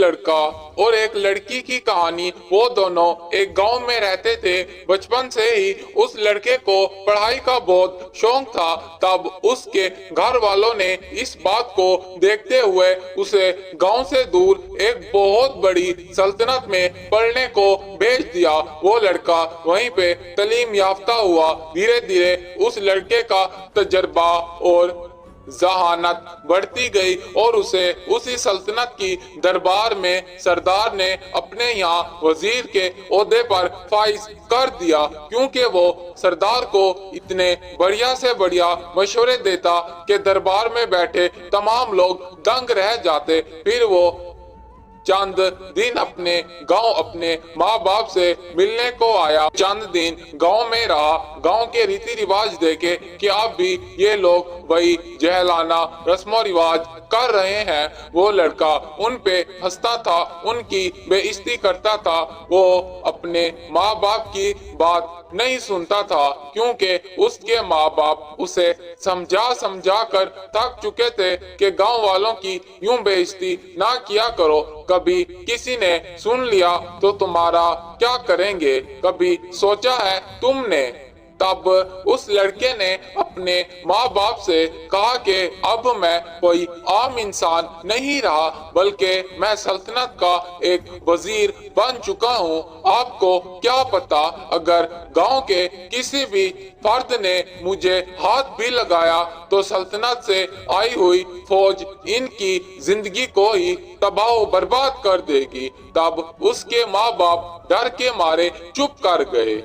लड़का और एक लड़की की कहानी। वो दोनों एक गांव में रहते थे। बचपन से ही उस लड़के को पढ़ाई का बहुत शौक था। तब उसके घर वालों ने इस बात को देखते हुए उसे गांव से दूर एक बहुत बड़ी सल्तनत में पढ़ने को भेज दिया। वो लड़का वहीं पे तालीम याफ्ता हुआ। धीरे धीरे उस लड़के का तजर्बा और जहानत बढ़ती गई और उसे उसी सल्तनत की दरबार में सरदार ने अपने यहाँ वजीर के ओहदे पर फाइज कर दिया, क्योंकि वो सरदार को इतने बढ़िया से बढ़िया मशवरे देता कि दरबार में बैठे तमाम लोग दंग रह जाते। फिर वो चंद दिन अपने गांव अपने माँ बाप से मिलने को आया। चंद दिन गांव में रहा। गांव के रीति रिवाज देखे कि अब भी ये लोग वही जहलाना रस्म रिवाज कर रहे हैं। वो लड़का उन पे हंसता था, उनकी बेइज्जती करता था। वो अपने माँ बाप की बात नहीं सुनता था, क्योंकि उसके माँ बाप उसे समझा समझा कर थक चुके थे कि गांव वालों की यूं बेइज्जती ना किया करो। कभी किसी ने सुन लिया तो तुम्हारा क्या करेंगे, कभी सोचा है तुमने? तब उस लड़के ने अपने माँ बाप से कहा कि अब मैं कोई आम इंसान नहीं रहा, बल्कि मैं सल्तनत का एक वजीर बन चुका हूँ। आपको क्या पता, अगर गांव के किसी भी फर्द ने मुझे हाथ भी लगाया तो सल्तनत से आई हुई फौज इनकी जिंदगी को ही तबाह बर्बाद कर देगी। तब उसके माँ बाप डर के मारे चुप कर गए।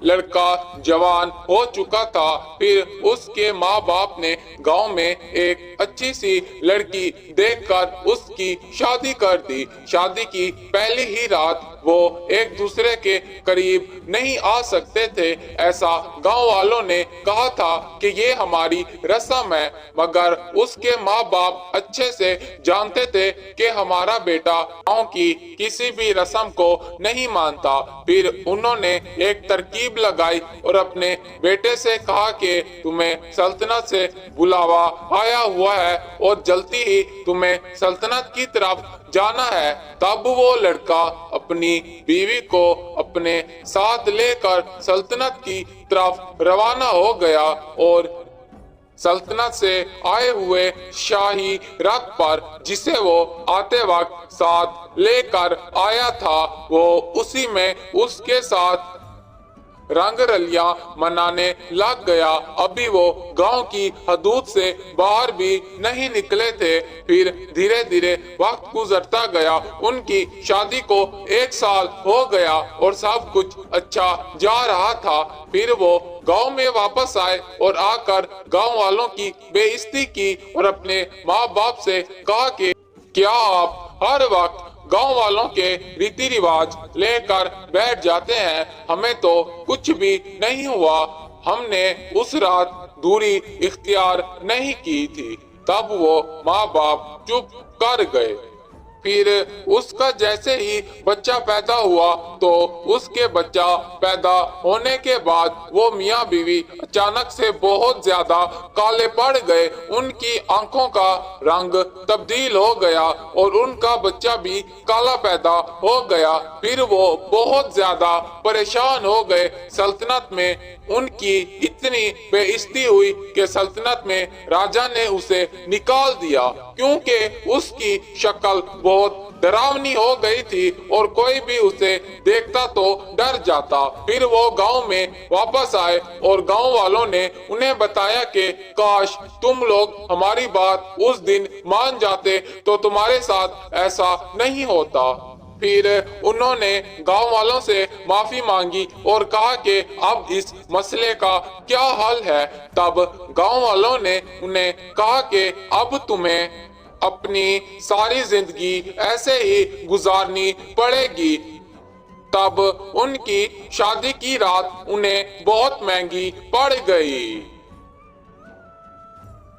लड़का जवान हो चुका था। फिर उसके माँ बाप ने गांव में एक अच्छी सी लड़की देखकर उसकी शादी कर दी। शादी की पहली ही रात वो एक दूसरे के करीब नहीं आ सकते थे। ऐसा गांव वालों ने कहा था कि ये हमारी रस्म है, मगर उसके माँ बाप अच्छे से जानते थे कि हमारा बेटा गांव की किसी भी रस्म को नहीं मानता। फिर उन्होंने एक तरकीब लगाई और अपने बेटे से कहा कि तुम्हें सल्तनत से बुलावा आया हुआ है और जल्दी ही तुम्हें सल्तनत की तरफ जाना है। तब वो लड़का अपनी बीवी को अपने साथ लेकर सल्तनत की तरफ रवाना हो गया और सल्तनत से आए हुए शाही रथ पर, जिसे वो आते वक्त साथ लेकर आया था, वो उसी में उसके साथ रंग रलियां मनाने लग गया। अभी वो गांव की हदूद से बाहर भी नहीं निकले थे। फिर धीरे धीरे वक्त गुजरता गया। उनकी शादी को 1 साल हो गया और सब कुछ अच्छा जा रहा था। फिर वो गांव में वापस आए और आकर गांव वालों की बेइज्जती की और अपने माँ बाप से कहा कि क्या आप हर वक्त गांव वालों के रीति रिवाज लेकर बैठ जाते हैं? हमें तो कुछ भी नहीं हुआ, हमने उस रात दूरी इख्तियार नहीं की थी। तब वो माँ बाप चुप कर गए। फिर उसका जैसे ही बच्चा पैदा हुआ तो उसके बच्चा पैदा होने के बाद वो मियाँ बीवी अचानक से बहुत ज्यादा काले पड़ गए। उनकी आंखों का रंग तब्दील हो गया और उनका बच्चा भी काला पैदा हो गया। फिर वो बहुत ज्यादा परेशान हो गए। सल्तनत में उनकी इतनी बेइज्जती हुई कि सल्तनत में राजा ने उसे निकाल दिया, क्योंकि उसकी शक्ल बहुत डरावनी हो गई थी और कोई भी उसे देखता तो डर जाता। फिर वो गांव में वापस आए और गांव वालों ने उन्हें बताया कि काश तुम लोग हमारी बात उस दिन मान जाते तो तुम्हारे साथ ऐसा नहीं होता। फिर उन्होंने गांव वालों से माफी मांगी और कहा कि अब इस मसले का क्या हल है। तब गांव वालों ने उन्हें कहा कि अब तुम्हें अपनी सारी जिंदगी ऐसे ही गुजारनी पड़ेगी। तब उनकी शादी की रात उन्हें बहुत महंगी पड़ गई।